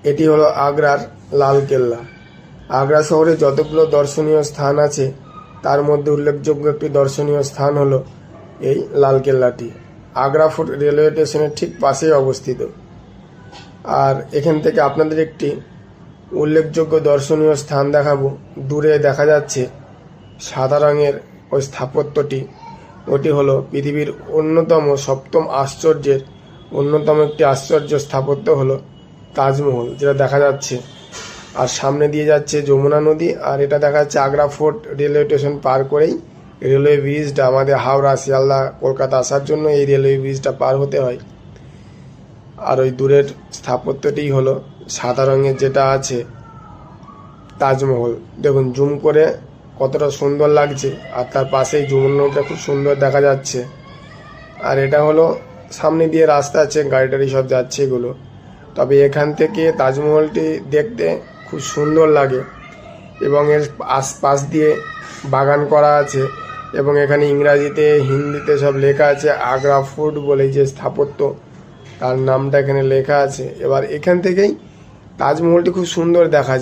এটি হলো আগ্রার লালকেল্লা। আগ্রা শহরে যতগুলো দর্শনীয় স্থান আছে তার মধ্যে উল্লেখযোগ্য একটি দর্শনীয় স্থান হলো এই লালকেল্লাটি। আগ্রা ফোর্ট রেলওয়ে স্টেশনের ঠিক পাশেই অবস্থিত। আর এখান থেকে আপনাদের একটি উল্লেখযোগ্য দর্শনীয় স্থান দেখাবো। দূরে দেখা যাচ্ছে সাদা রঙের ওই স্থাপত্যটি, ওটি হলো পৃথিবীর অন্যতম সপ্তম আশ্চর্যের অন্যতম একটি আশ্চর্য স্থাপত্য হলো তাজমহল, যেটা দেখা যাচ্ছে। আর সামনে দিয়ে যাচ্ছে যমুনা নদী, আর এটা দেখা যাচ্ছে আগ্রা ফোর্ট রেলওয়ে স্টেশন পার করেই রেলওয়ে ব্রিজটা, আমাদের হাওড়া শিয়ালদা কলকাতা আসার জন্য এই রেলওয়ে ব্রিজটা পার হতে হয়। আর ওই দূরের স্থাপত্যটি হলো সাদা রঙের যেটা আছে তাজমহল। দেখুন জুম করে কতটা সুন্দর লাগছে, আর তার পাশেই যমুনা নদীটা খুব সুন্দর দেখা যাচ্ছে। আর এটা হলো সামনে দিয়ে রাস্তা আছে, গাড়ি টাড়ি সব যাচ্ছে এগুলো। তবে এখান থেকে তাজমহলটি দেখতে খুব সুন্দর লাগে, এবং এর আশপাশ দিয়ে বাগান করা আছে, এবং এখানে ইংরাজিতে হিন্দিতে সব লেখা আছে আগ্রা ফোর্ট বলে যে স্থাপত্য, তার নামটা এখানে লেখা আছে। এবার এখান থেকেই তাজমহলটি খুব সুন্দর দেখা যায়।